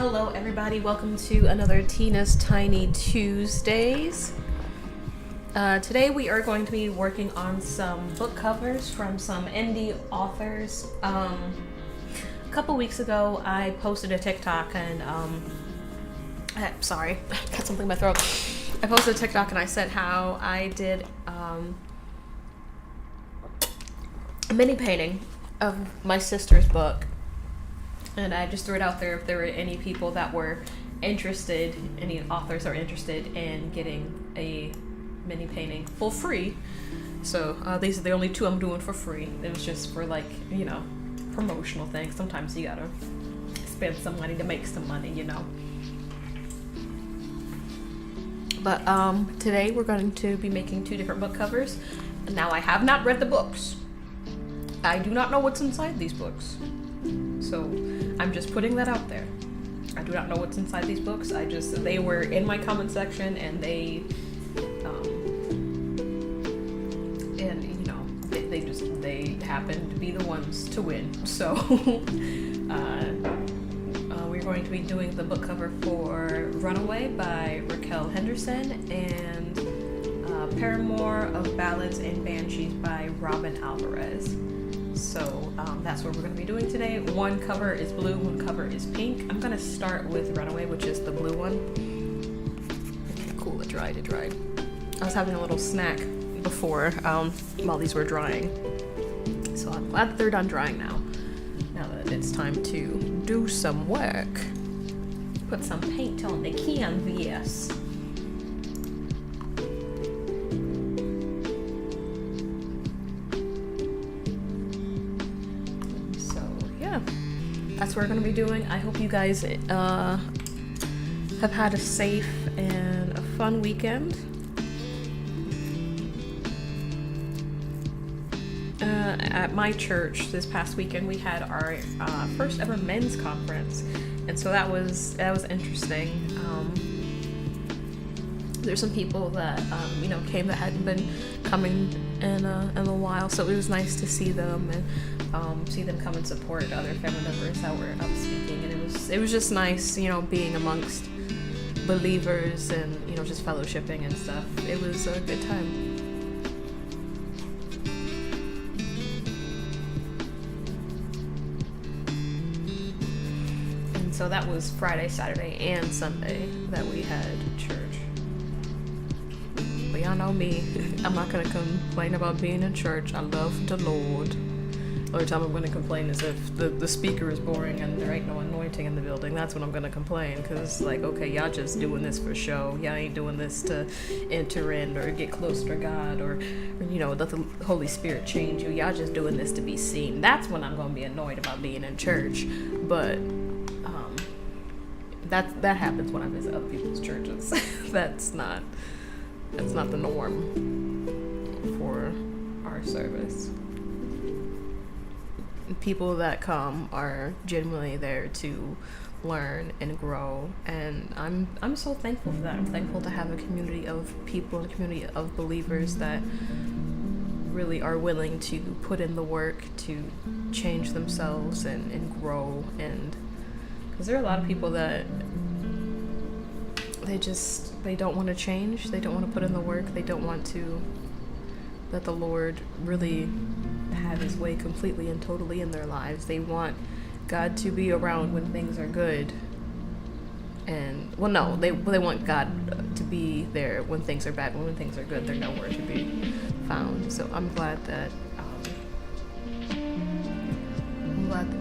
Hello everybody, welcome to another Tina's Tiny Tuesdays. Today we are going to be working on some book covers from some indie authors. A couple weeks ago I posted a TikTok and sorry, I got something in my throat. I posted a TikTok and I said how I did a mini painting of my sister's book. And I just threw it out there if there were any people that were interested, any authors that are interested in getting a mini painting for free. So these are the only two I'm doing for free. It was just for promotional things. Sometimes you gotta spend some money to make some money, But today we're going to be making two different book covers. Now I have not read the books. I do not know what's inside these books. So I'm just putting that out there. I do not know what's inside these books. They were in my comment section and they happened to be the ones to win. So we're going to be doing the book cover for Runaway by Raquel Henderson and Paramour of Ballads and Banshees by Robin Alvarez. So that's what we're going to be doing today. One cover is blue, one cover is pink. I'm going to start with Runaway, which is the blue one. Okay, cool, it dried. I was having a little snack before while these were drying. So I'm glad they're done drying now. Now that it's time to do some work. Put some paint on the canvas. That's what we're going to be doing. I hope you guys have had a safe and a fun weekend. At my church this past weekend, we had our first ever men's conference, and so that was interesting. There's some people that came that hadn't been coming in a while, so it was nice to see them and see them come and support other family members that were up speaking, and it was just nice, being amongst believers and just fellowshipping and stuff. It was a good time. And so that was Friday, Saturday, and Sunday that we had church. But y'all know me, I'm not gonna complain about being in church. I love the Lord. The only time I'm going to complain is if the speaker is boring and there ain't no anointing in the building. That's when I'm going to complain, because okay, y'all just doing this for show. Y'all ain't doing this to enter in or get closer to God or let the Holy Spirit change you. Y'all just doing this to be seen. That's when I'm going to be annoyed about being in church. But that happens when I visit other people's churches. That's not the norm for our service. People that come are genuinely there to learn and grow, and I'm so thankful for that. I'm thankful to have a community of people, a community of believers that really are willing to put in the work to change themselves and grow. And because there are a lot of people that they don't want to change, they don't want to put in the work, they don't want to let the Lord really have his way completely and totally in their lives. They want God to be around when things are good. And, they want God to be there when things are bad, but when things are good, they're nowhere to be found. So I'm glad that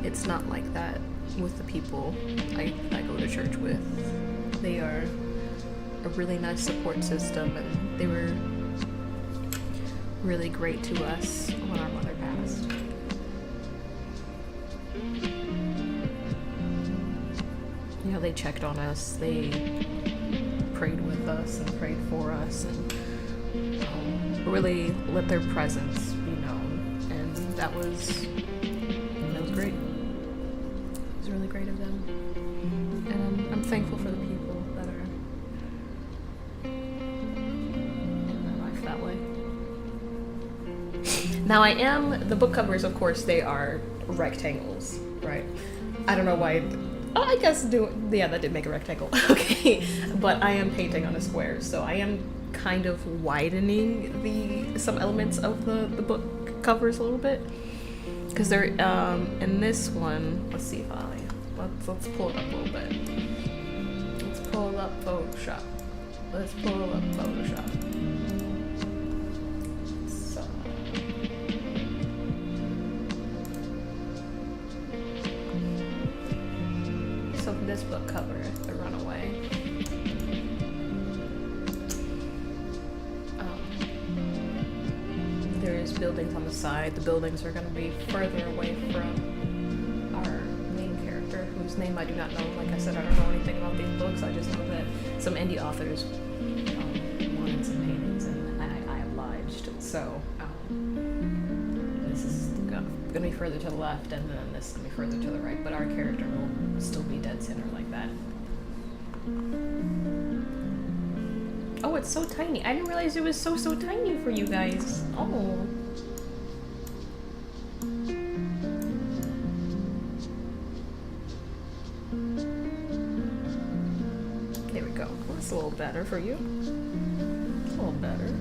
it's not like that with the people I go to church with. They are a really nice support system, and they were really great to us when our mother passed. They checked on us, they prayed with us and prayed for us, and really let their presence be known, and that was great. It was really great of them, and I'm thankful for the people that are in my life that way. Now the book covers, of course, they are rectangles, right? I don't know why Oh, I guess yeah, that did make a rectangle. Okay, but I am painting on a square, so I am kind of widening some elements of the book covers a little bit, because they're in this one. Let's see if let's pull it up a little bit. Let's pull up Photoshop. Let's pull up Photoshop. So this book cover, The Runaway. There's buildings on the side. The buildings are going to be further away from our main character, whose name I do not know. Like I said, I don't know anything about these books. I just know that some indie authors wanted some paintings, and I obliged. So this is going to be further to the left, and then this is going to be further to the right. But our character will still be dead center like that. Oh, it's so tiny. I didn't realize it was so tiny for you guys. Oh. There we go. Well, that's a little better for you. A little better.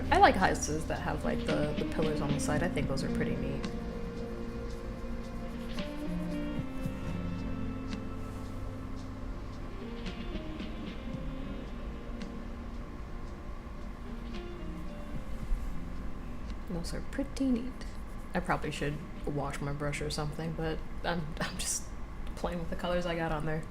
I like houses that have like the pillars on the side. I think those are pretty neat. Those are pretty neat. I probably should wash my brush or something, but I'm just playing with the colors I got on there.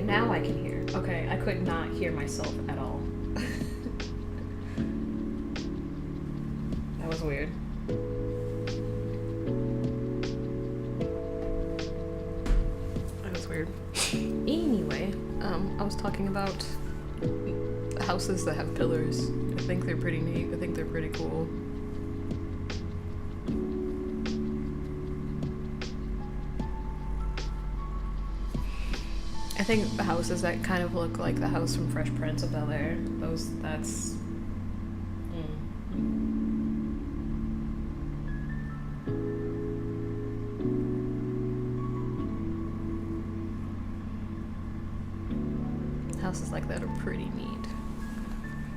Now I can hear. Okay, I could not hear myself at all. That was weird. That was weird. Anyway, I was talking about houses that have pillars. I think they're pretty neat. I think they're pretty cool. I think the houses that kind of look like the house from Fresh Prince of Bel-Air, that's... Houses like that are pretty neat.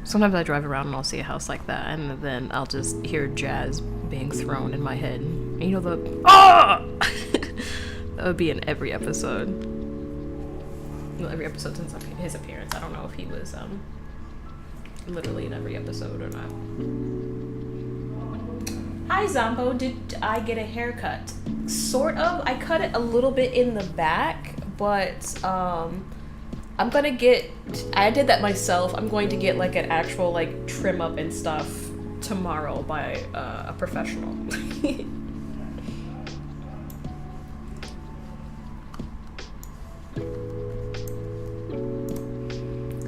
Sometimes I drive around and I'll see a house like that, and then I'll just hear jazz being thrown in my head. And you know the... Ah! That would be in every episode. Well, every episode since his appearance. I don't know if he was literally in every episode or not. Hi Zombo, did I get a haircut? Sort of. I cut it a little bit in the back, but I'm gonna get, I did that myself. I'm going to get like an actual like trim up and stuff tomorrow by a professional.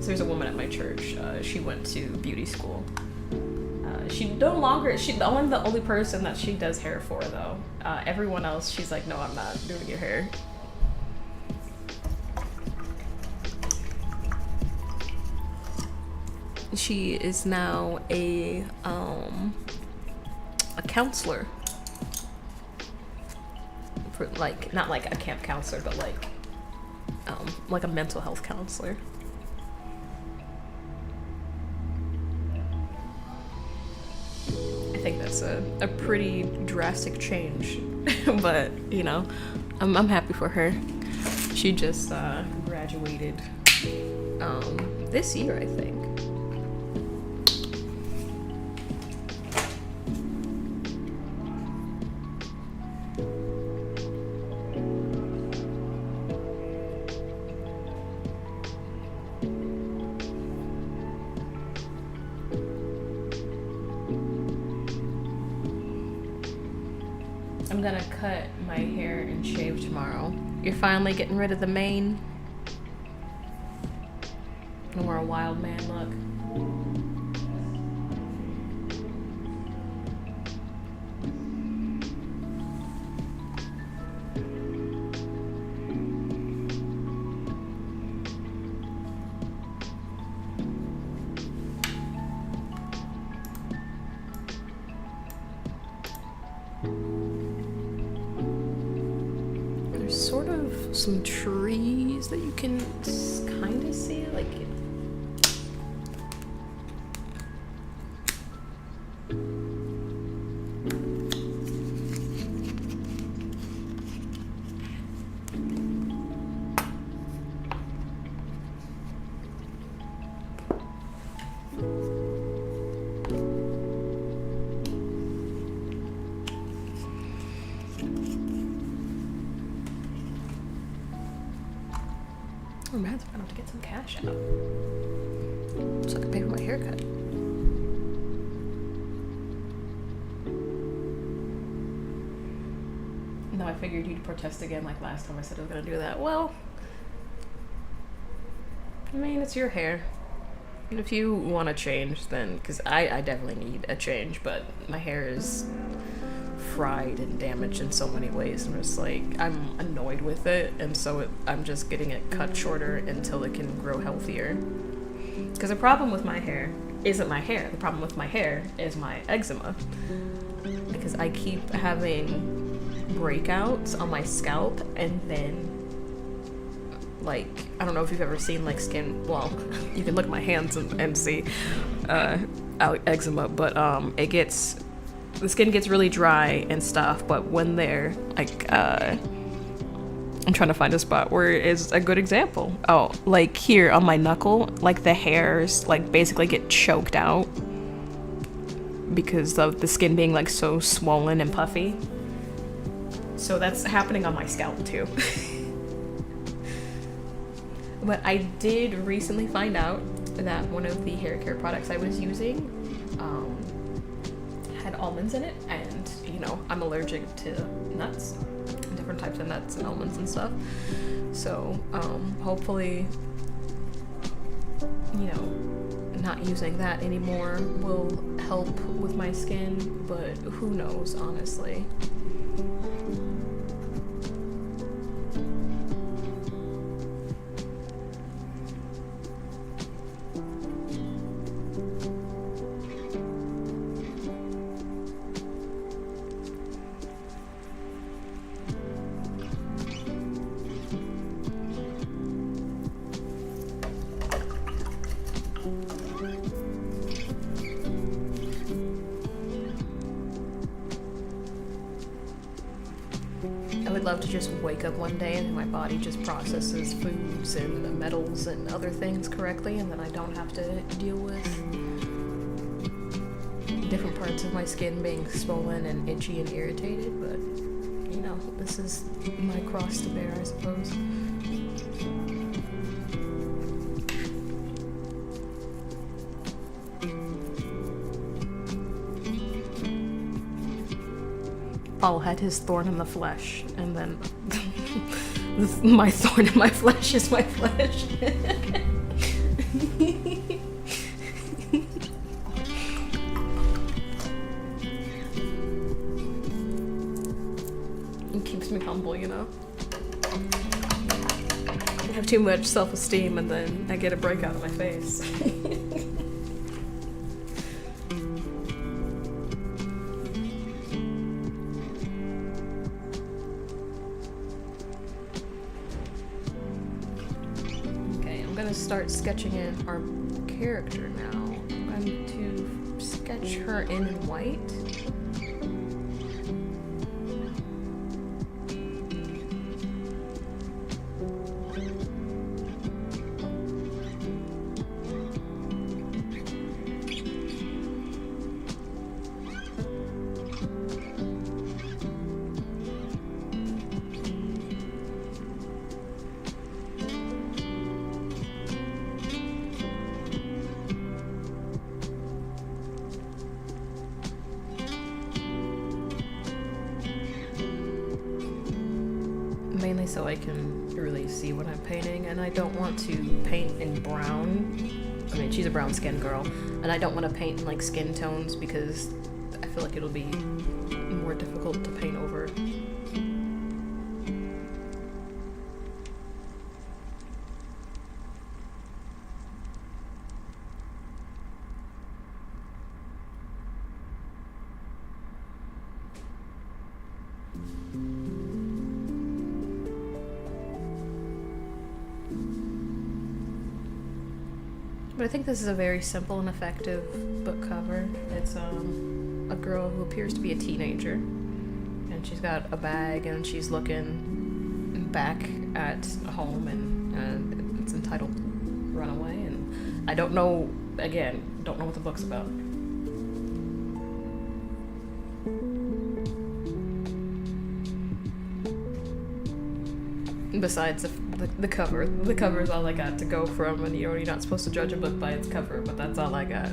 There's a woman at my church. She went to beauty school. The only person that she does hair for though. Everyone else, she's like, no, I'm not doing your hair. She is now a counselor. For like, not like a camp counselor, but like a mental health counselor. I think that's a pretty drastic change. But, you know, I'm happy for her. She just graduated this year, I think. I'm gonna cut my hair and shave tomorrow. You're finally getting rid of the mane? No more a wild man look. There's sort of some trees that you can kind of see, like. Oh man, I'm gonna have to get some cash out so I can pay for my haircut. No, I figured you'd protest again like last time I said I was gonna do that. Well, I mean, it's your hair. And if you want to change, then, because I definitely need a change, but my hair is fried and damaged in so many ways. I'm just like, I'm annoyed with it, and so I'm just getting it cut shorter until it can grow healthier. Because the problem with my hair isn't my hair. The problem with my hair is my eczema. Because I keep having breakouts on my scalp, and then, like, I don't know if you've ever seen, like, skin, well, you can look at my hands and see eczema, but the skin gets really dry and stuff, but when they're, like, I'm trying to find a spot where it is a good example. Oh, like here on my knuckle, like the hairs, like, basically get choked out because of the skin being, like, so swollen and puffy. So that's happening on my scalp, too. But I did recently find out that one of the hair care products I was using had almonds in it, and, you know, I'm allergic to nuts, different types of nuts and almonds and stuff. So hopefully, you know, not using that anymore will help with my skin, but who knows, honestly. I would love to just wake up one day and my body just processes foods and metals and other things correctly, and then I don't have to deal with different parts of my skin being swollen and itchy and irritated. But, you know, this is my cross to bear, I suppose. Paul had his thorn in the flesh, and then my thorn in my flesh is my flesh. It keeps me humble, you know? I have too much self-esteem, and then I get a breakout on my face. Start sketching in our character now. I'm going to sketch sketch her in white. Mainly so I can really see what I'm painting, and I don't want to paint in brown. I mean, she's a brown skin girl, and I don't want to paint in like skin tones because I feel like it'll be more difficult to paint over. But I think this is a very simple and effective book cover. It's a girl who appears to be a teenager, and she's got a bag and she's looking back at home, and it's entitled Runaway, and I don't know what the book's about. Besides the cover. The cover is all I got to go from, and you're not supposed to judge a book by its cover, but that's all I got.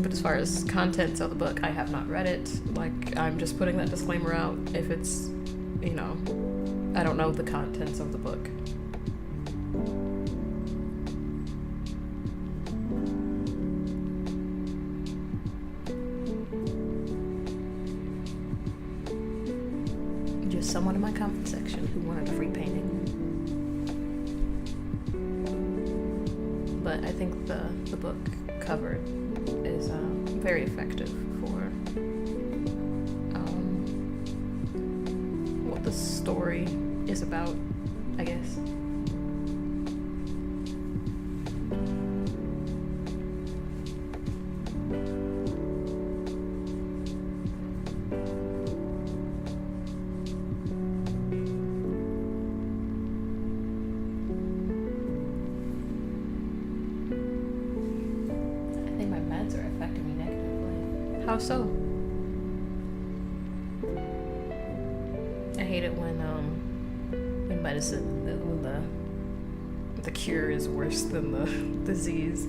But as far as contents of the book, I have not read it. Like, I'm just putting that disclaimer out. If it's, I don't know the contents of the book. Someone in my comment section who wanted a free painting. But I think the book cover is very effective for what the story is about, I guess. How so? I hate it when medicine, when the cure is worse than the disease.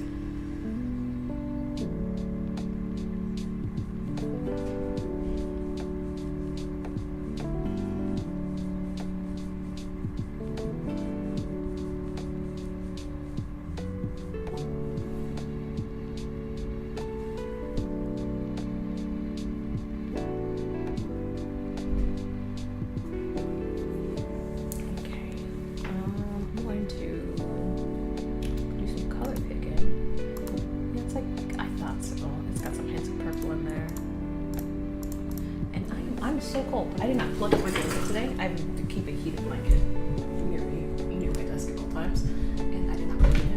I'm so cold. I did not plug up my blanket today. I have to keep a heated blanket near my desk at all times, and I did not plug it in.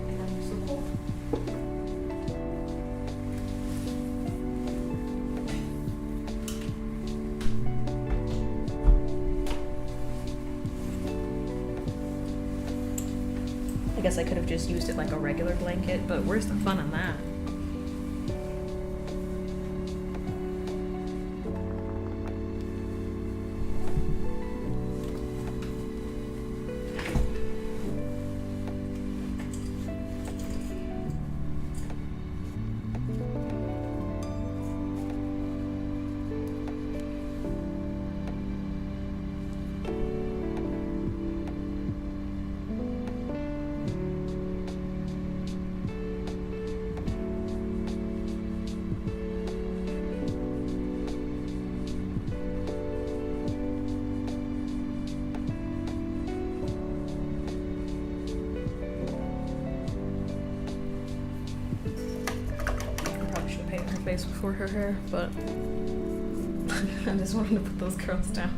And I'm so cold. I guess I could have just used it like a regular blanket, but where's the fun in that? Face before her hair, but I just wanted to put those curls down.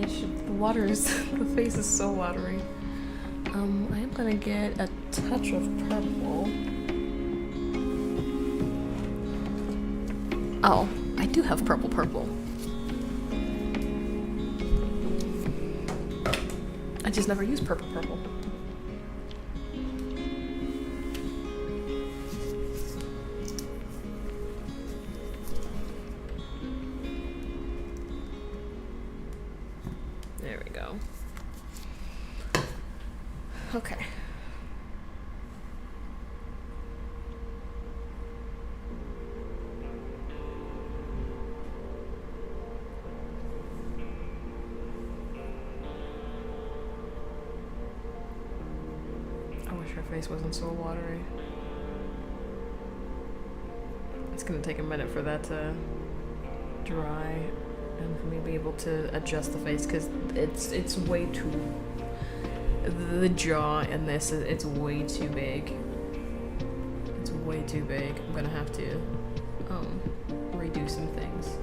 the water is, the face is so watery. I am gonna get a touch of purple. Oh, I do have purple. I just never use purple. There we go. Okay. I wish her face wasn't so watery. It's gonna take a minute for that to dry and for me to be able to adjust the face because it's way too. The jaw in this, it's way too big. It's way too big. I'm gonna have to redo some things.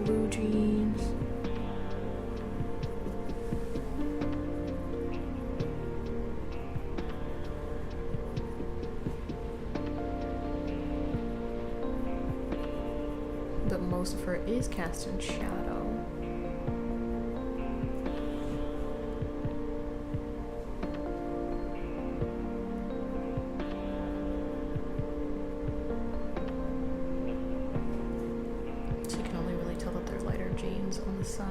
Blue jeans. But most of her is cast in shadow. Jeans on the side.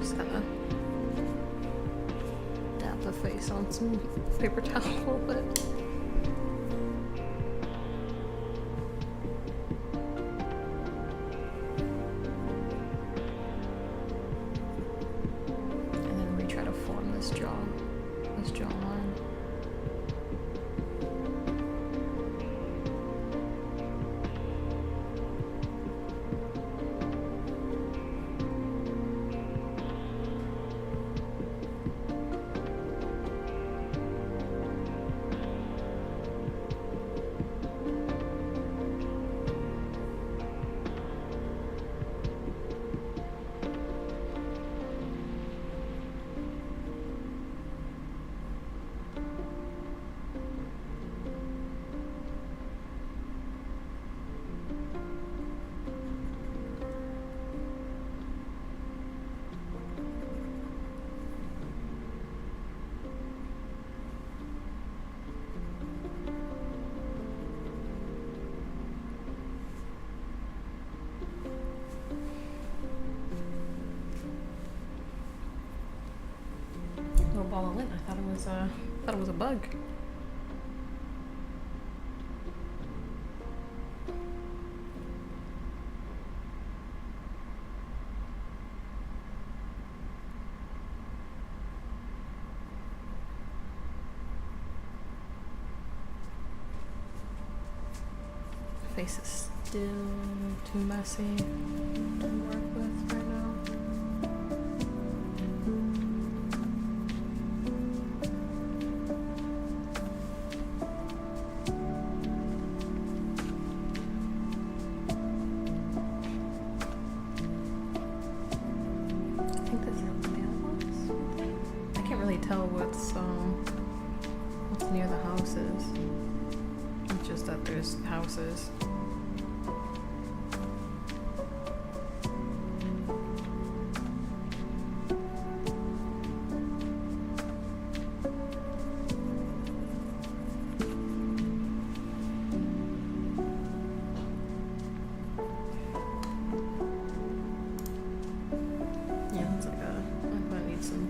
Just gonna dab the face on some paper towel a little bit. This jawline. Little ball of lint. I thought it was a bug. The face is still too messy to work with right now. Tell what's near the houses. It's just that there's houses. Yeah, it's like I'm gonna need some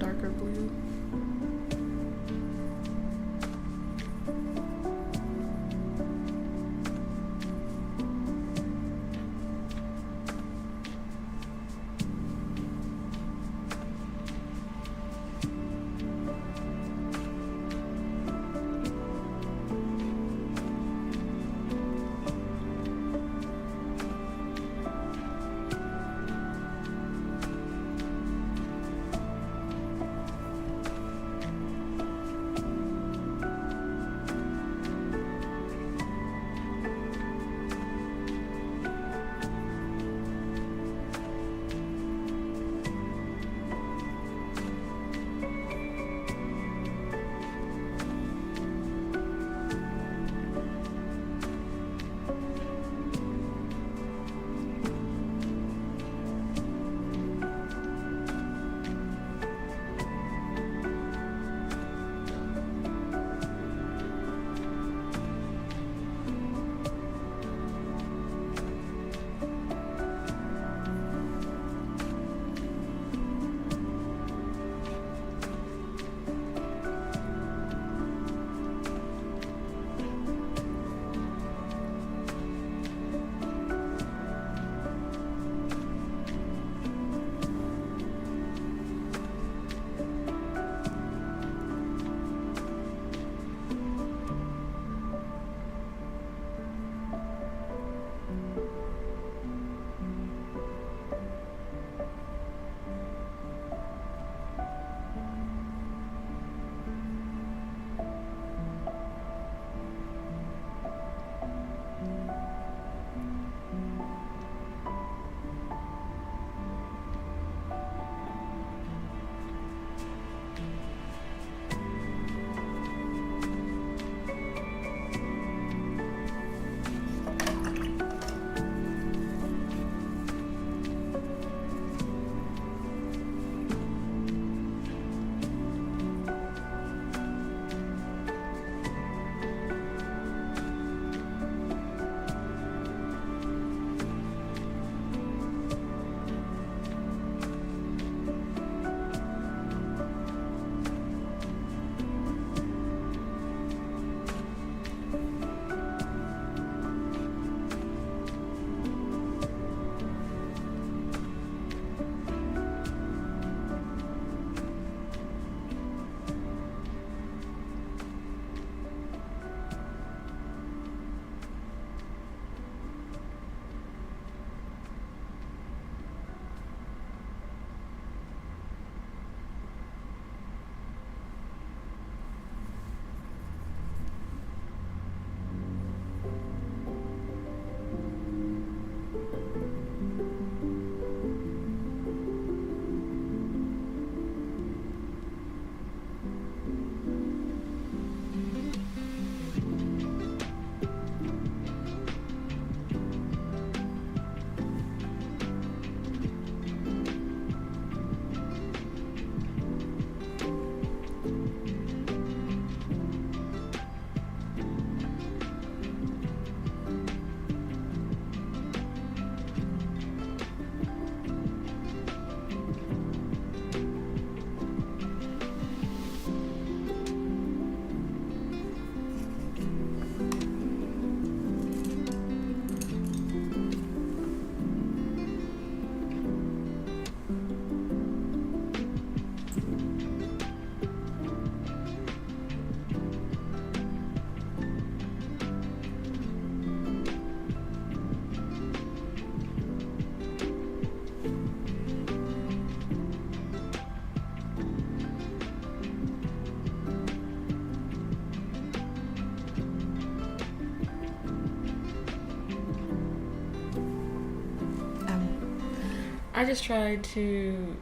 I just tried to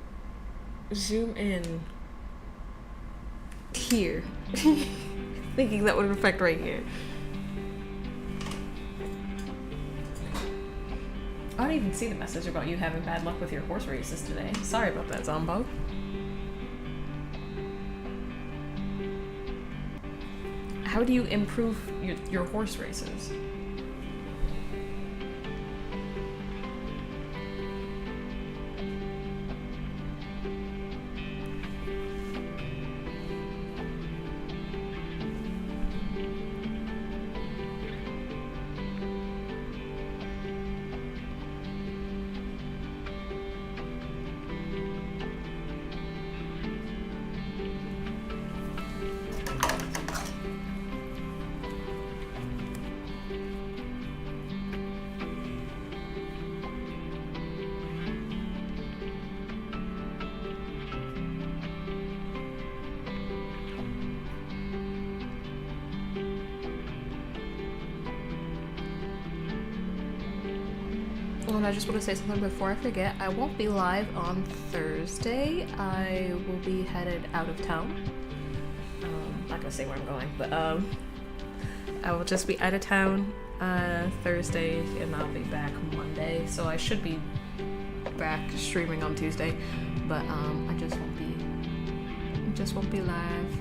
zoom in here, thinking that would affect right here. I don't even see the message about you having bad luck with your horse races today. Sorry about that, Zombo. How do you improve your horse races? And I just want to say something before I forget. I won't be live on Thursday. I will be headed out of town. Not gonna say where I'm going, but I will just be out of town Thursday, and I'll be back Monday. So I should be back streaming on Tuesday, but I just won't be live.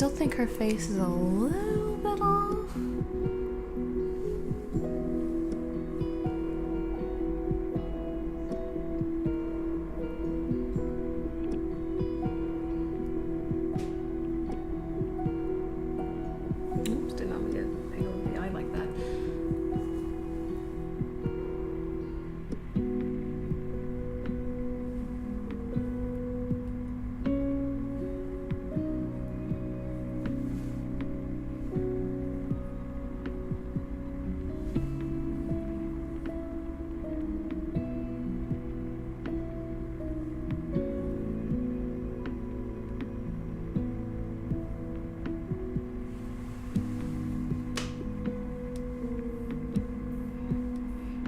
still think her face is a little bit off. Oops, did not get hang over the eye like that.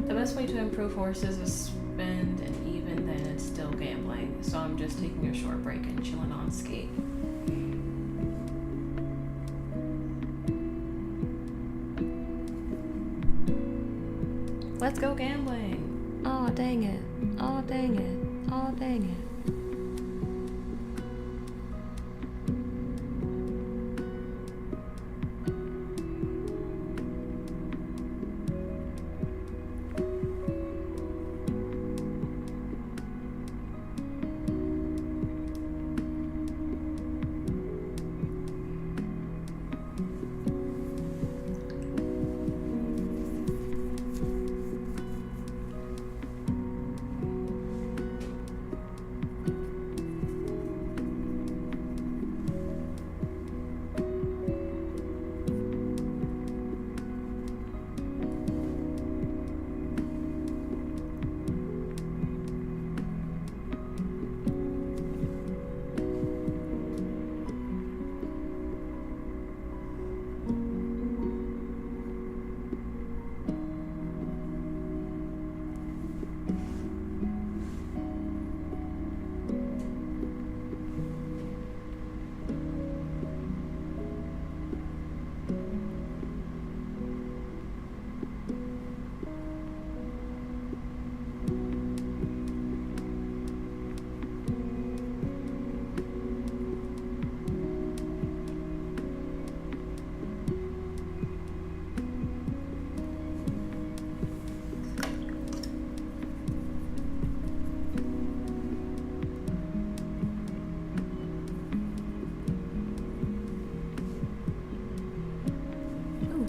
The best way to improve horses is spend, and even then it's still gambling. So I'm just taking a short break and chilling on skate. Let's go gambling. Oh, dang it. Oh, dang it. Oh, dang it.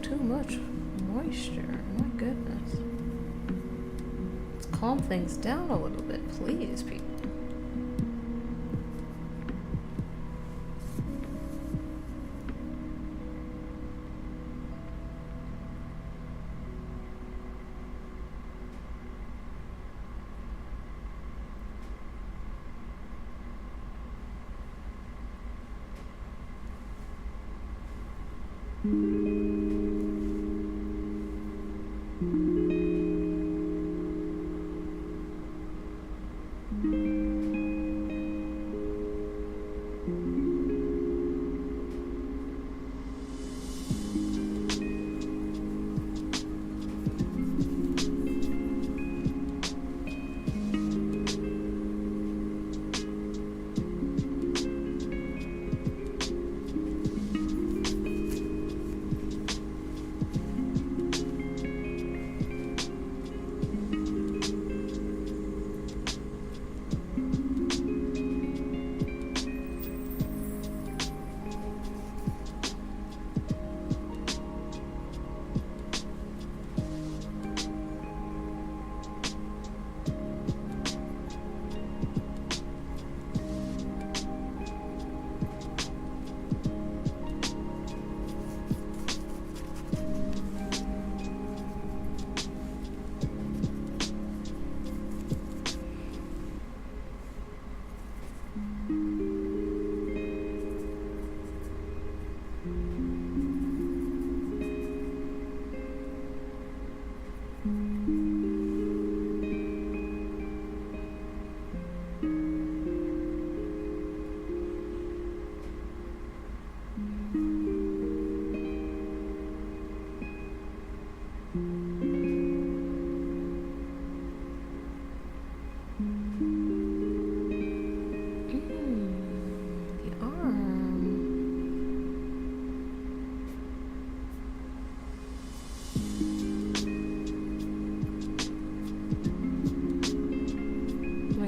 Too much moisture. My goodness. Let's calm things down a little bit, please, people.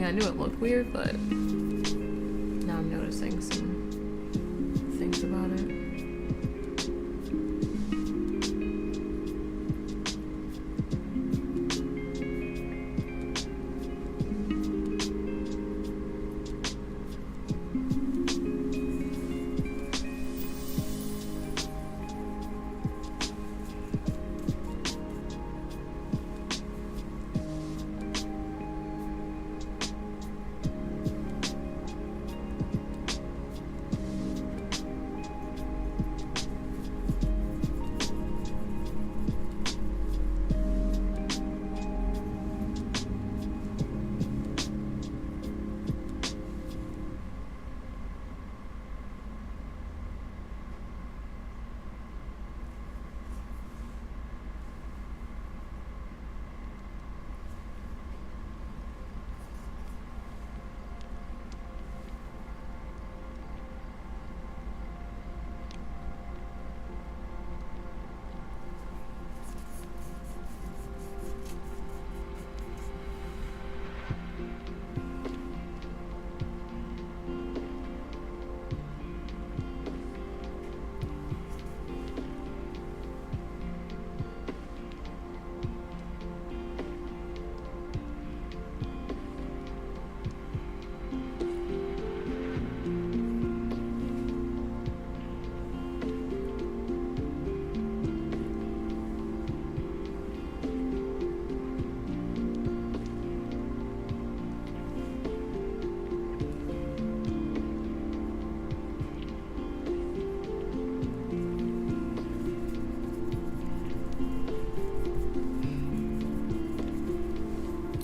I knew it looked weird, but now I'm noticing some things about it.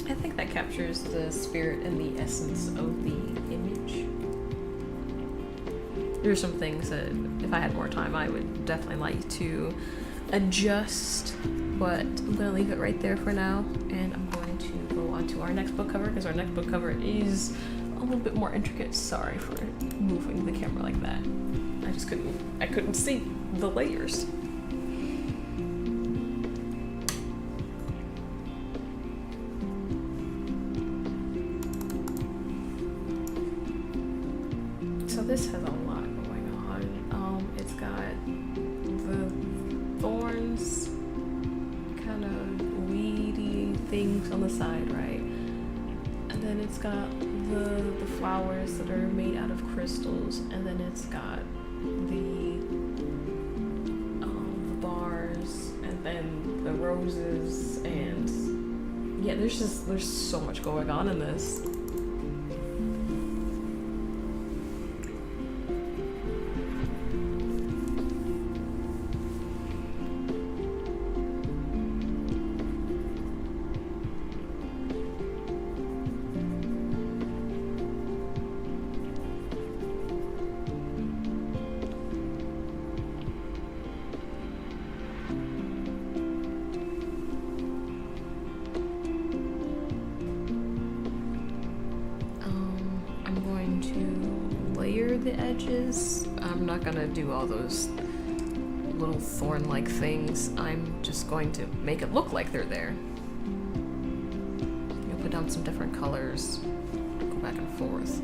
I think that captures the spirit and the essence of the image. There's some things that, if I had more time, I would definitely like to adjust, but I'm going to leave it right there for now, and I'm going to go on to our next book cover, because our next book cover is a little bit more intricate. Sorry for moving the camera like that. I couldn't see the layers. This has a lot going on. It's got the thorns, kind of weedy things on the side, right? And then it's got the flowers that are made out of crystals, and then it's got the bars, and then the roses, and yeah, there's so much going on in this. The edges. I'm not gonna do all those little thorn-like things. I'm just going to make it look like they're there. You'll put down some different colors, go back and forth.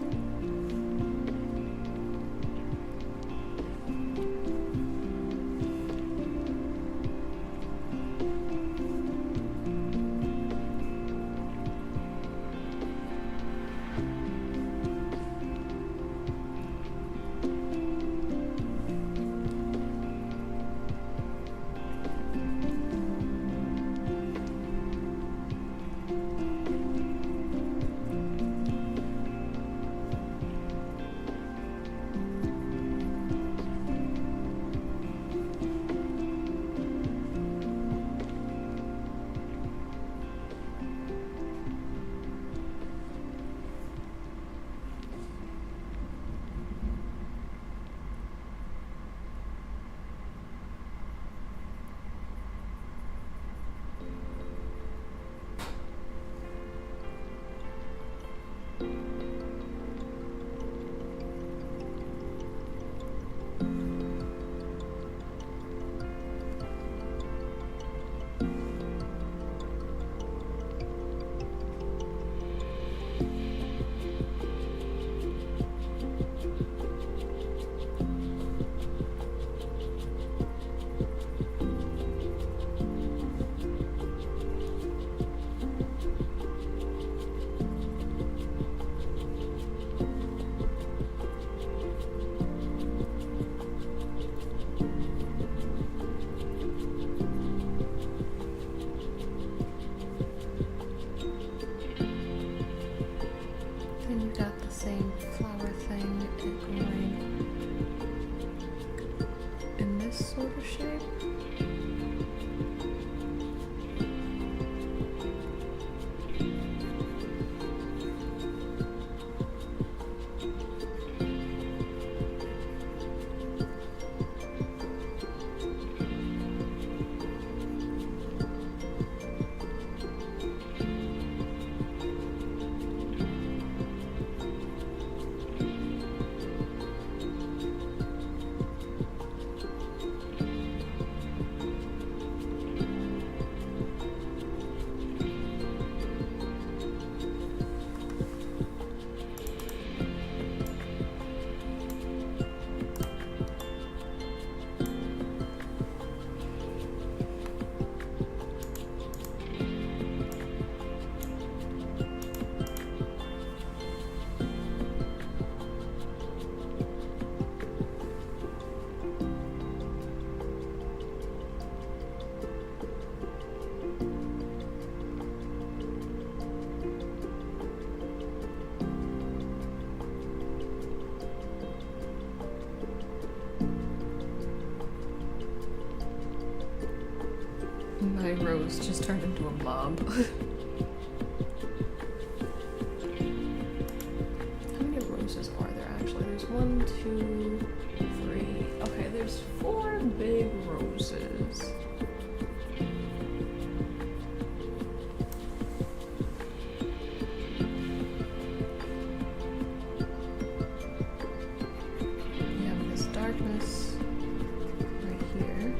And you've got the same flower thing going in this sort of shape. My rose just turned into a mob. How many roses are there actually? There's 1, 2, 3. Okay, there's 4 big roses. We have this darkness right here.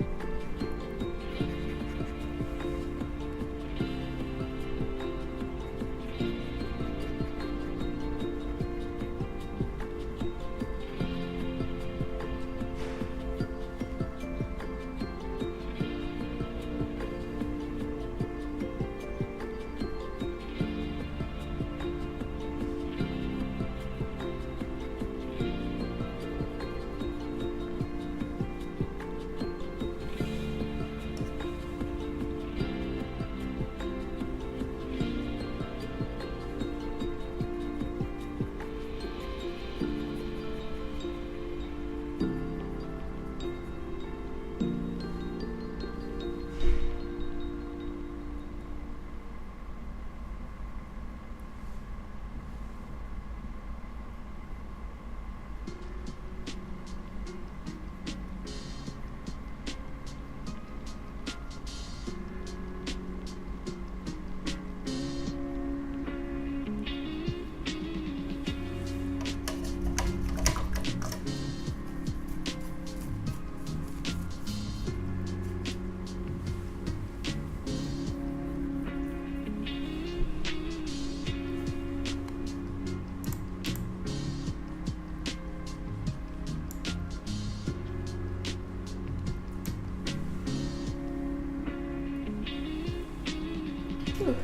Whew.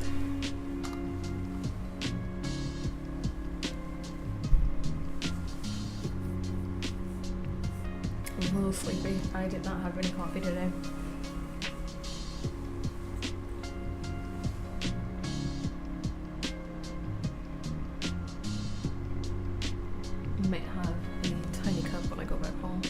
I'm a little sleepy. I did not have any coffee today. Might have a tiny cup when I go back home.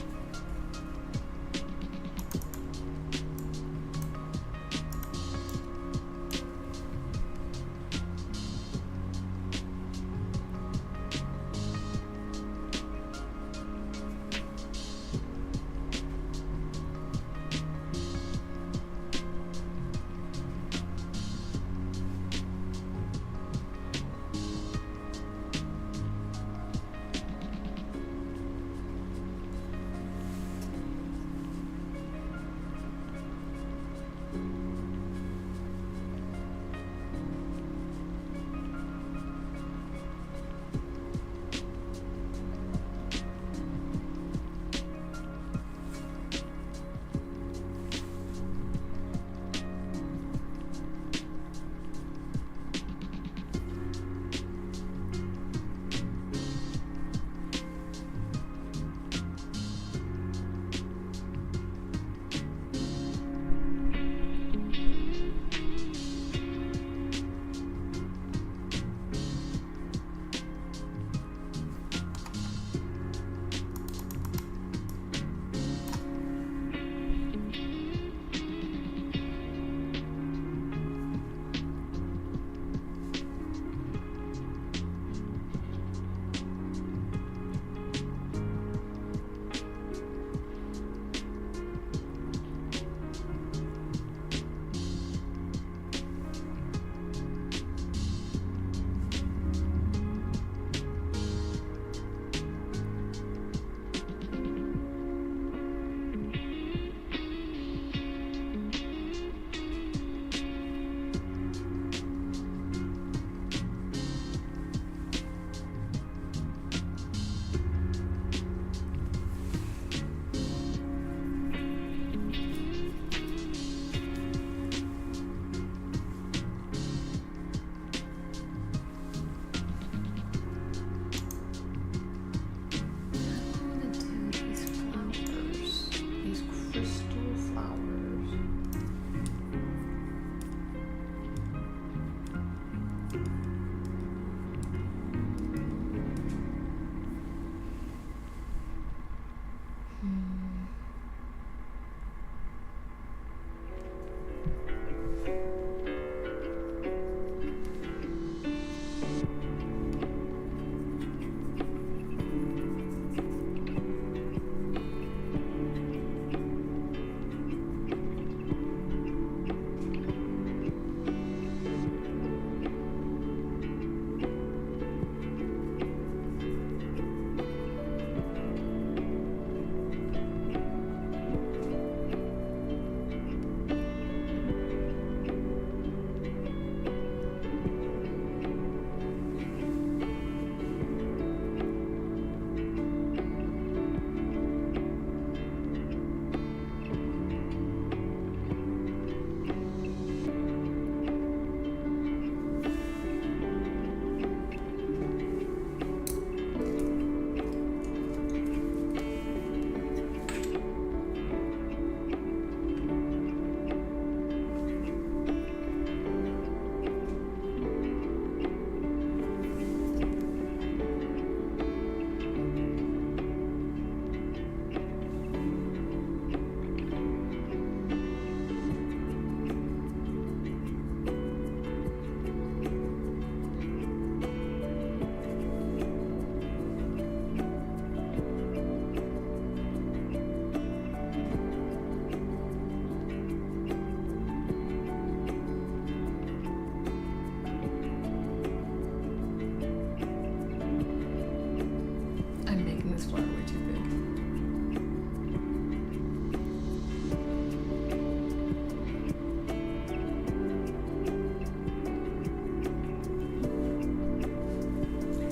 this flower way too big.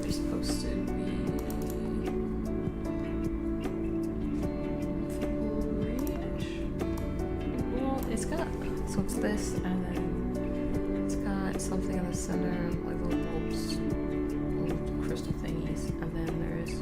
They're supposed to be 3-inch. Well, it's got, so it's this, and then it's got something in the center, like little bulbs, little crystal thingies, and then there's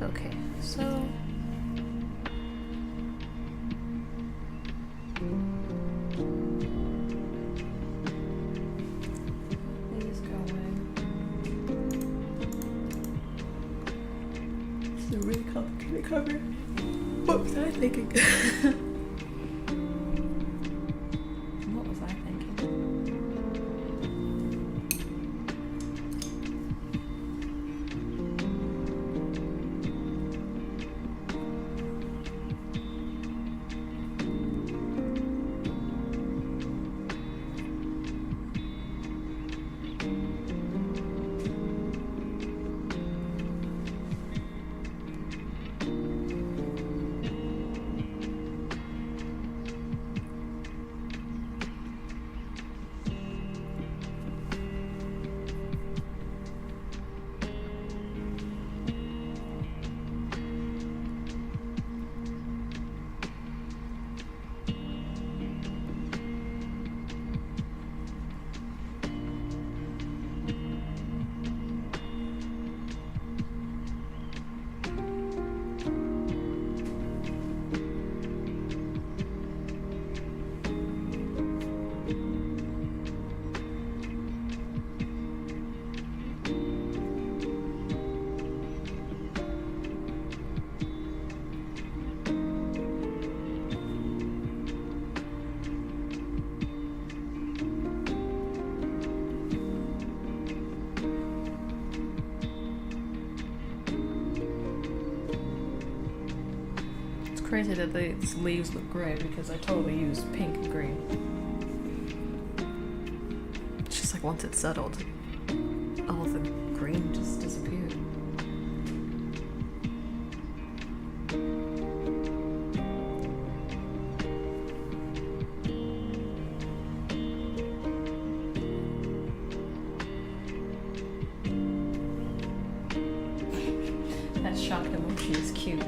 okay, so these go in. It's a really complicated cover. What was I thinking? What was I thinking? Crazy that these leaves look gray because I totally used pink and green. It's just like once it's settled, all the green just disappeared. That shock emoji is cute.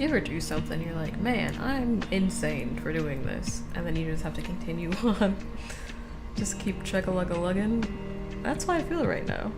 You ever do something, you're like, man, I'm insane for doing this, and then you just have to continue on. Just keep chug-a-lug-a-luggin'. That's how I feel right now.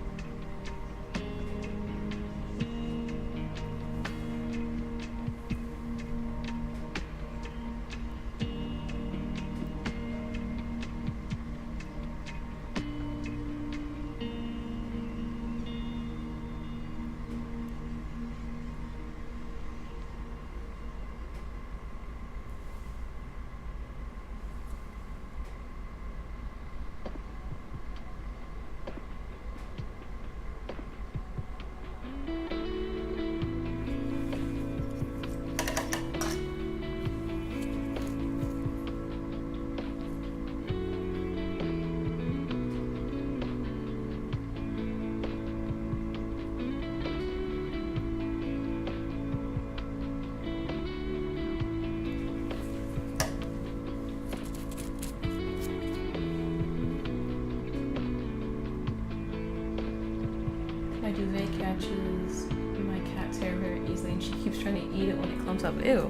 My duvet catches my cat's hair very easily, and she keeps trying to eat it when it clumps up. Ew.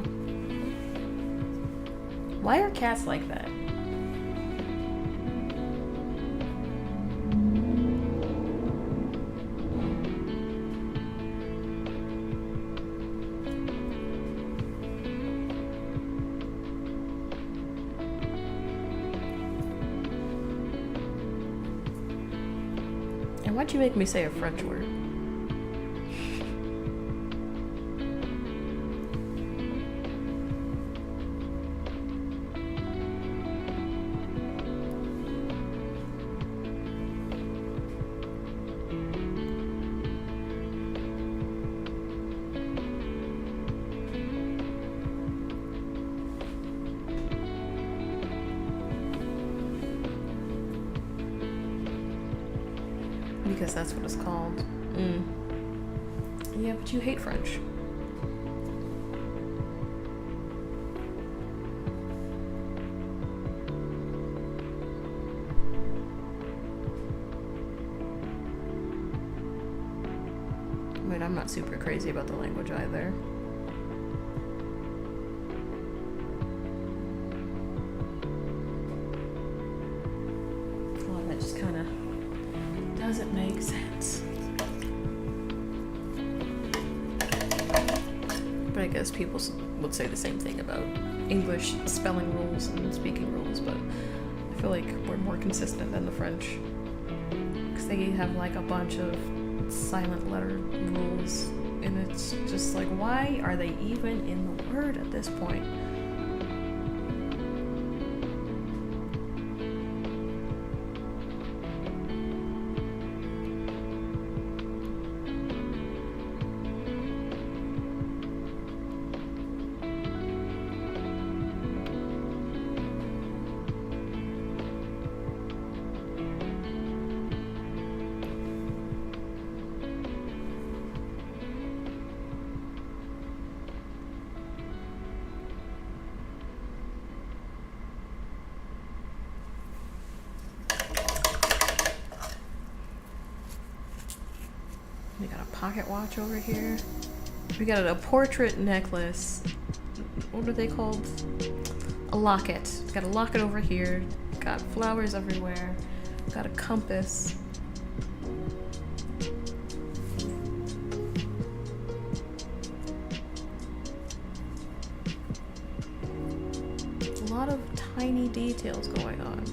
Why are cats like that? And why'd you make me say a French word? Because that's what it's called. Yeah, but you hate French. I mean, I'm not super crazy about the language either. A lot of that just kind of doesn't make sense. But I guess people would say the same thing about English spelling rules and speaking rules, but I feel like we're more consistent than the French. Because they have like a bunch of silent letter rules, and it's just like, why are they even in the word at this point? We got a pocket watch over here. We got a portrait necklace. What are they called? A locket. We got a locket over here. Got flowers everywhere. Got a compass. A lot of tiny details going on.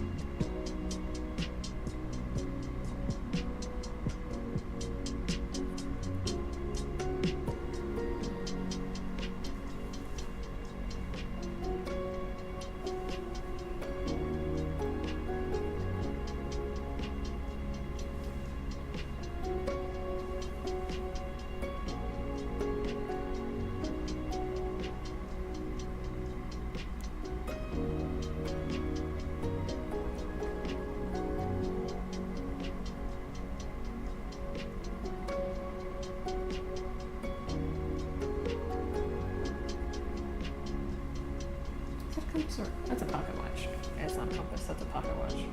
That's a pocket watch. It's not a compass, that's a pocket watch.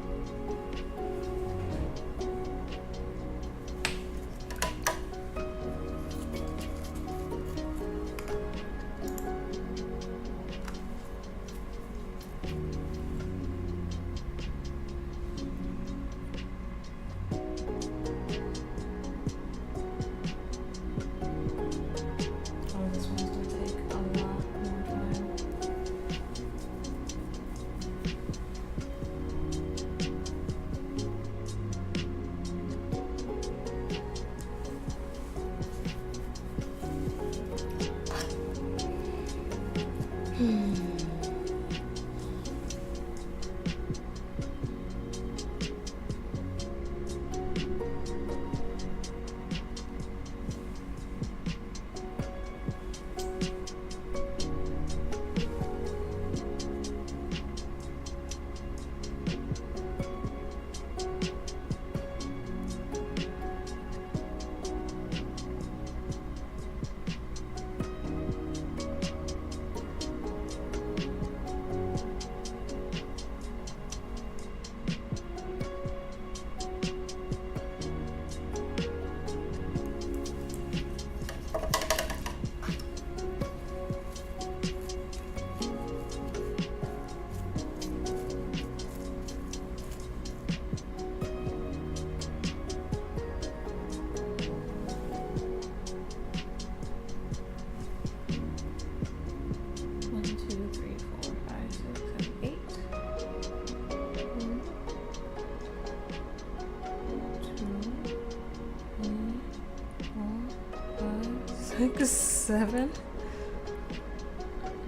Like a 7.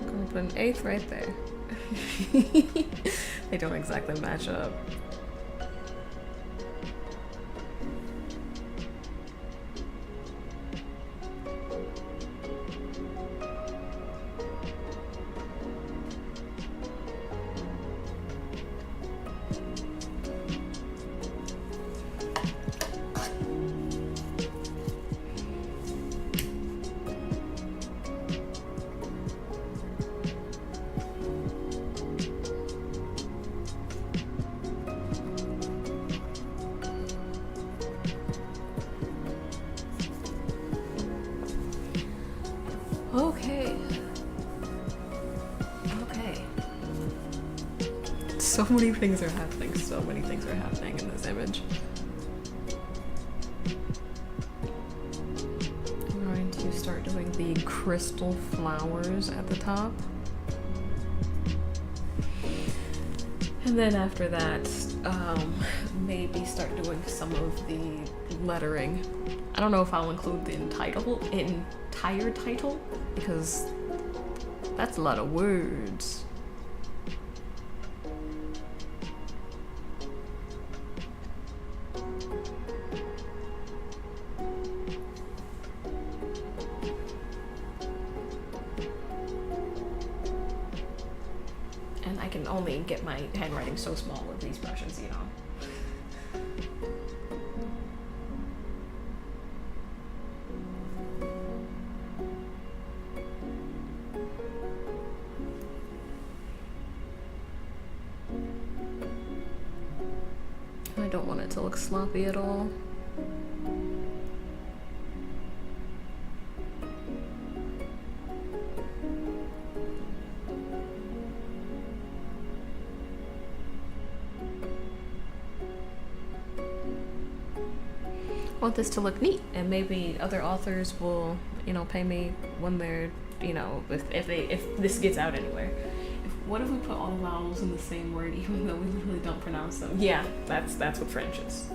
I'm gonna put an 8 right there. They don't exactly match up. Okay. Okay. So many things are happening. So many things are happening in this image. I'm going to start doing the crystal flowers at the top. And then after that, maybe start doing some of the lettering. I don't know if I'll include the entire title, because that's a lot of words. And I can only get my handwriting so small with these brushes, you know. I don't want it to look sloppy at all. I want this to look neat, and maybe other authors will, you know, pay me when they're, you know, if this gets out anywhere. What if we put all the vowels in the same word, even though we literally don't pronounce them? Yeah, that's what French is.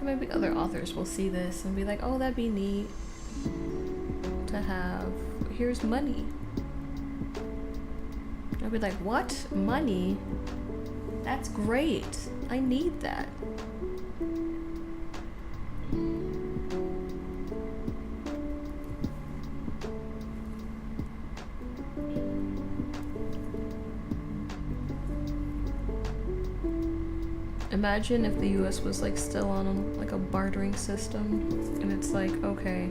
Maybe other authors will see this and be like, oh, that'd be neat to have. Here's money. I'll be like, what? Money? That's great. I need that. Imagine if the US was like still on a bartering system, and it's like, okay,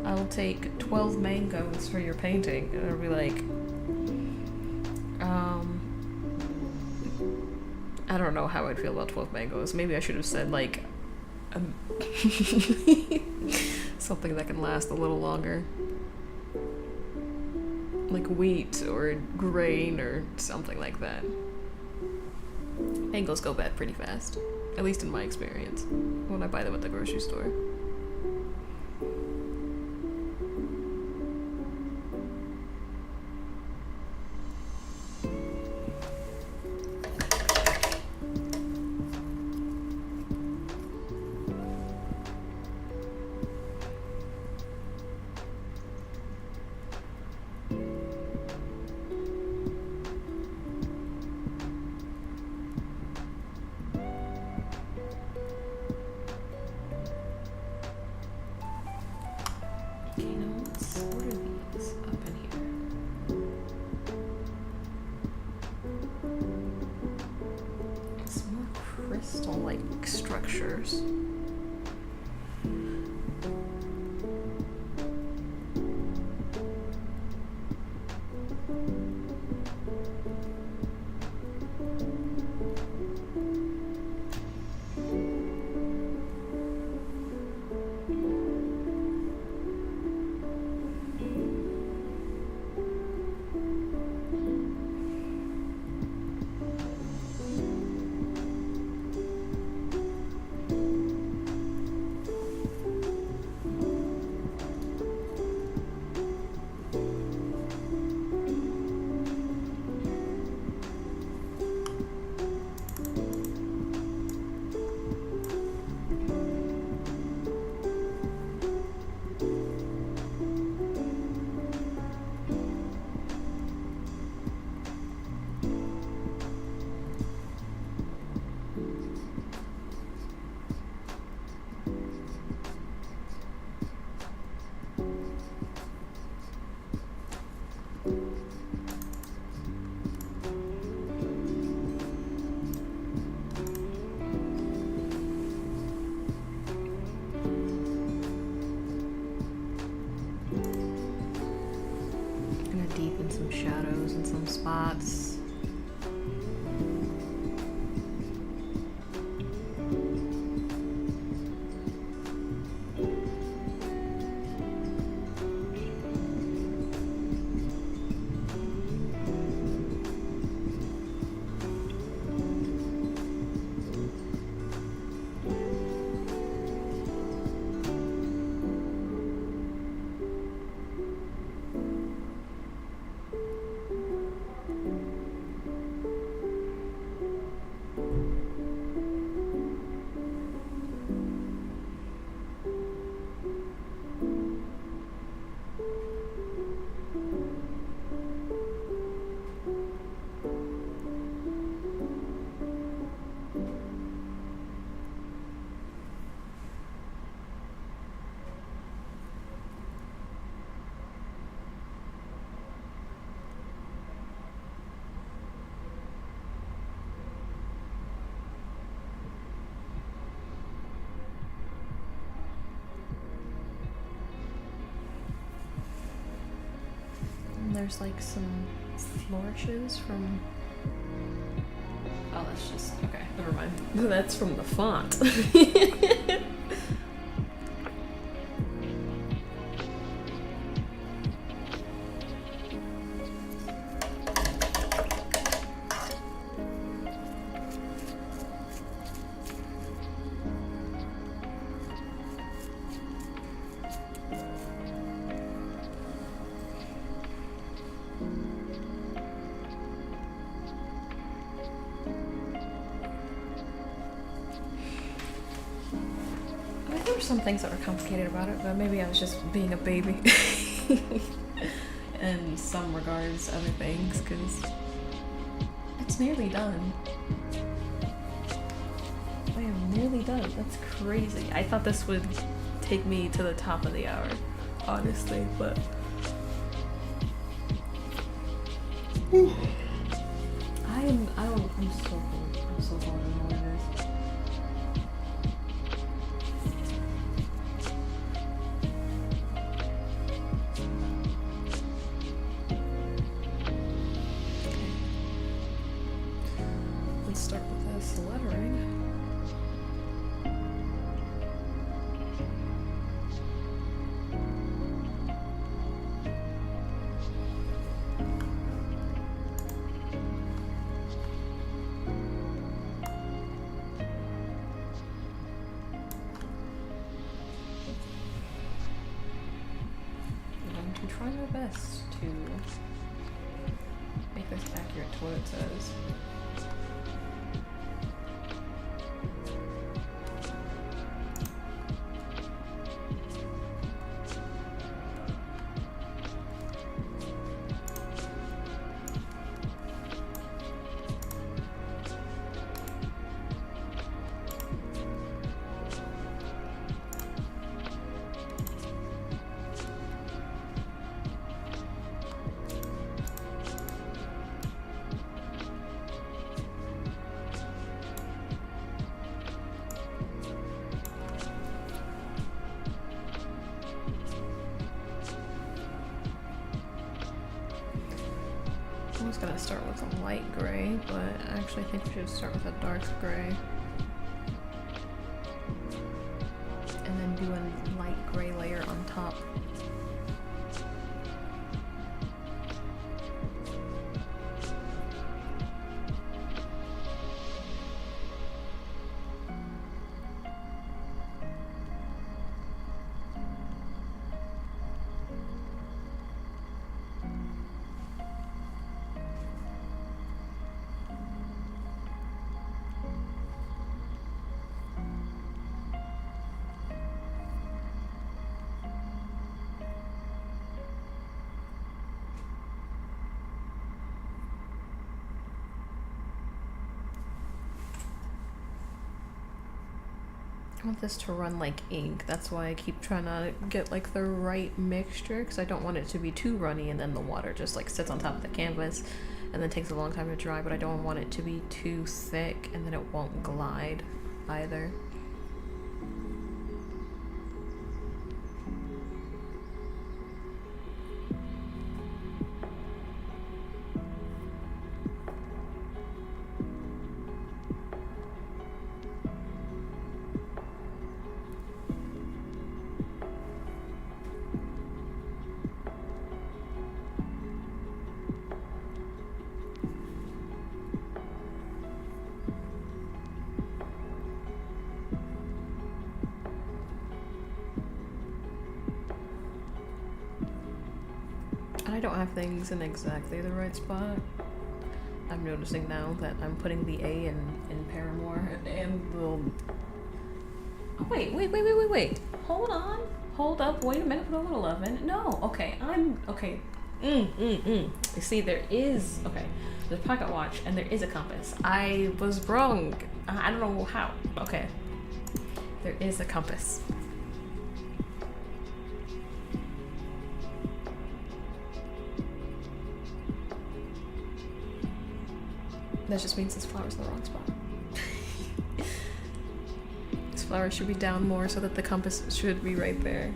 I'll take 12 mangoes for your painting, and I'll be like, I don't know how I'd feel about 12 mangoes. Maybe I should have said like something that can last a little longer, like wheat or grain or something like that. Mangoes go bad pretty fast, at least in my experience, when I buy them at the grocery store. Crystal-like structures. shadows in some spots. There's like some flourishes from... Oh, that's just... Okay, never mind. That's from the font. There were some things that were complicated about it, but maybe I was just being a baby. In some regards, other things, because it's nearly done. I am nearly done. That's crazy. I thought this would take me to the top of the hour, honestly, but... I'm so full. I'm so full of all of this. Let's start with this lettering. I'm trying my best to make this accurate to what it says. I was gonna start with a light gray, but I actually think we should start with a dark gray. And then do a light gray layer on top. I want this to run like ink. That's why I keep trying to get like the right mixture, because I don't want it to be too runny and then the water just like sits on top of the canvas and then takes a long time to dry, but I don't want it to be too thick and then it won't glide either. I don't have things in exactly the right spot. I'm noticing now that I'm putting the A in Paramore and the... Oh, wait. Hold on. Hold up. Wait a minute. Put on 11. No. Okay. Okay. You see, there is... Okay. There's a pocket watch and there is a compass. I was wrong. I don't know how. Okay. There is a compass. That just means this flower's in the wrong spot. This flower should be down more so that the compass should be right there.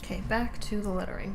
Okay, back to the lettering.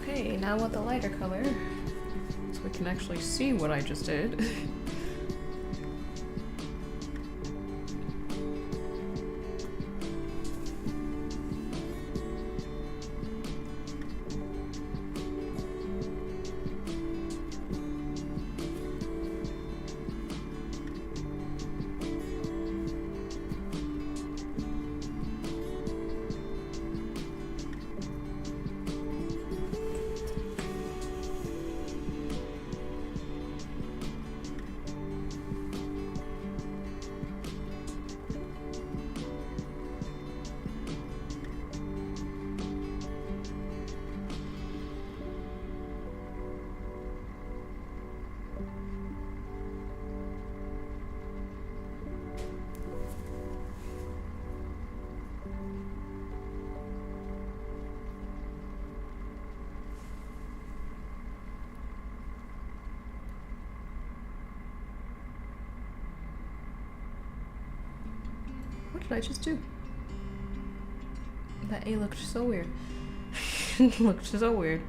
Okay, now with the lighter color, so we can actually see what I just did. did I just do? That A looked so weird. Looked so weird.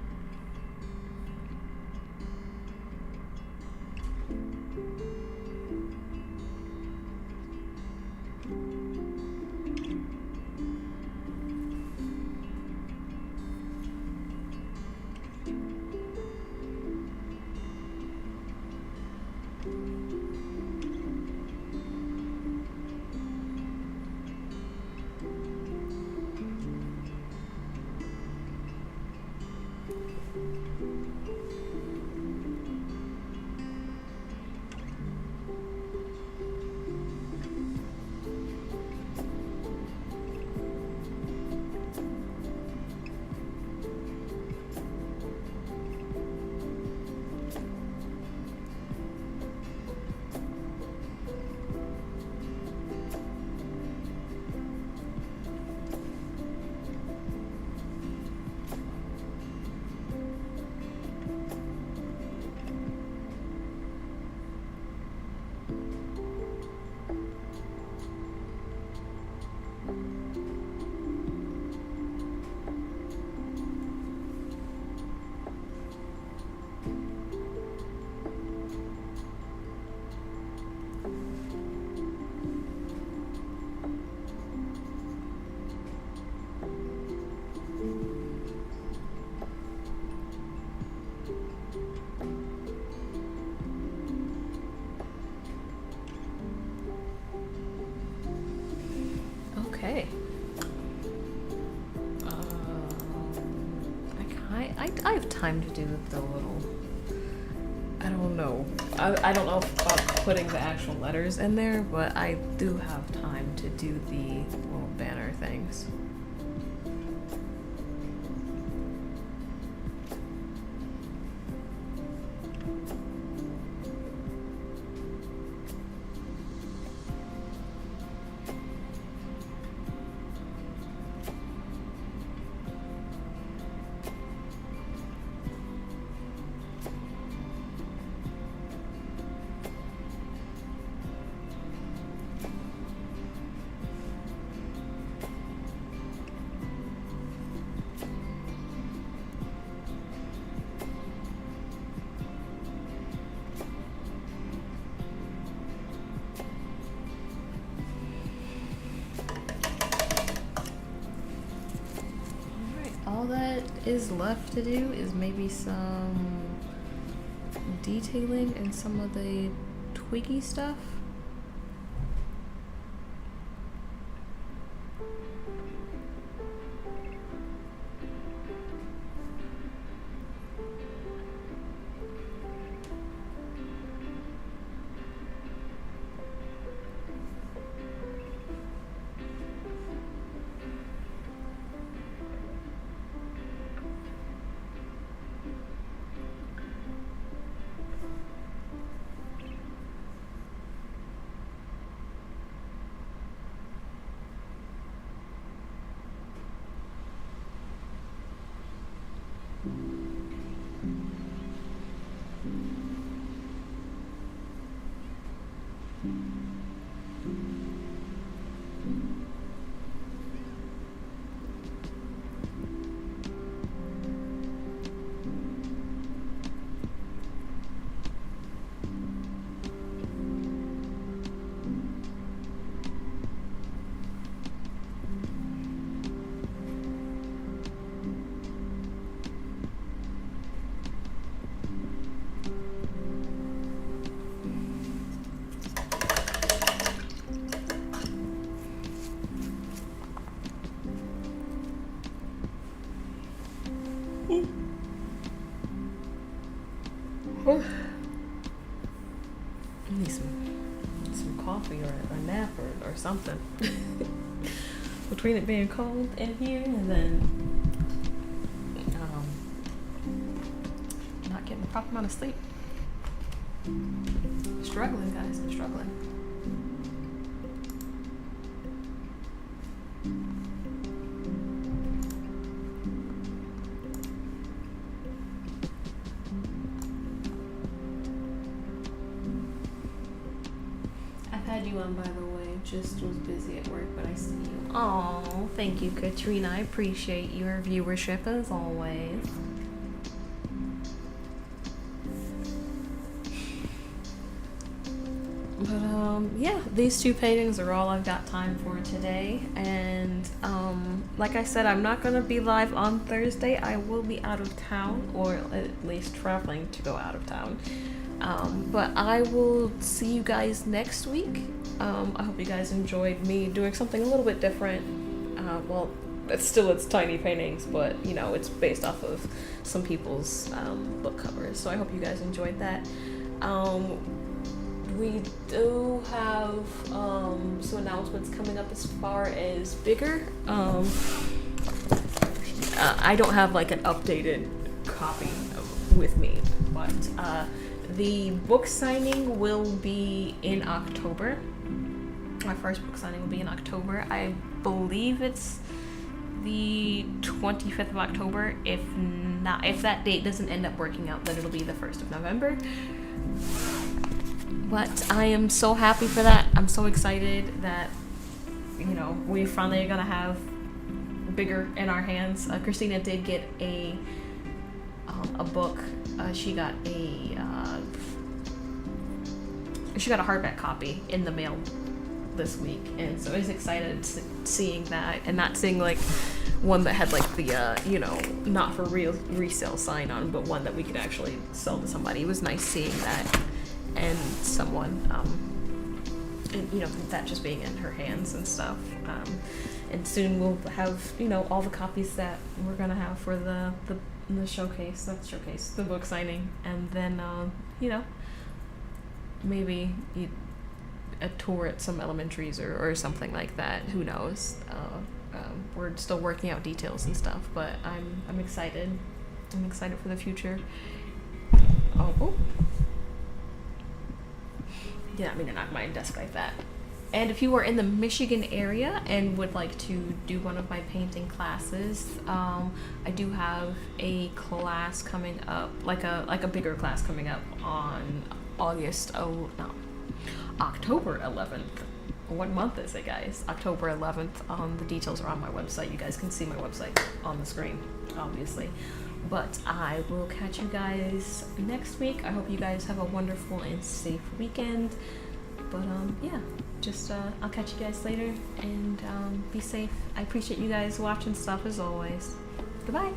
Okay. I have time to do the little. I don't know. I don't know about putting the actual letters in there, but I do have time to do the little banner things. All that is left to do is maybe some detailing and some of the twiggy stuff. Need some coffee or a nap or something. Between it being cold in here and then not getting the proper amount of sleep. Struggling, guys, I'm struggling. I've had you on, by the way. just was busy at work, but I see you. Oh, thank you, Katrina. I appreciate your viewership as always. But yeah, these two paintings are all I've got time for today. And like I said, I'm not gonna be live on Thursday. I will be out of town, or at least traveling to go out of town. But I will see you guys next week. I hope you guys enjoyed me doing something a little bit different. Well, it's tiny paintings, but you know, it's based off of some people's book covers. So I hope you guys enjoyed that. We do have some announcements coming up as far as bigger. I don't have like an updated copy with me, but the book signing will be in October. My first book signing will be in October. I believe it's the 25th of October. If that date doesn't end up working out, then it'll be the 1st of November. But I am so happy for that. I'm so excited that, you know, we finally are gonna have bigger in our hands. Christina did get a book. She got a hardback copy in the mail this week, and so I was excited seeing that, and not seeing like one that had like the you know, not for real resale sign on, but one that we could actually sell to somebody. It was nice seeing that, and someone and you know, that just being in her hands and stuff. And soon we'll have, you know, all the copies that we're gonna have for the showcase, the book signing, and then you know, maybe a tour at some elementaries or something like that. Who knows? We're still working out details and stuff, but I'm excited. I'm excited for the future. Oh. Did not mean to knock my desk like that. And if you are in the Michigan area and would like to do one of my painting classes, I do have a class coming up, like a bigger class coming up on October 11th. What month is it, guys? October 11th. The details are on my website. You guys can see my website on the screen, obviously. But I will catch you guys next week. I hope you guys have a wonderful and safe weekend. But yeah, just I'll catch you guys later, and be safe. I appreciate you guys watching stuff as always. Goodbye.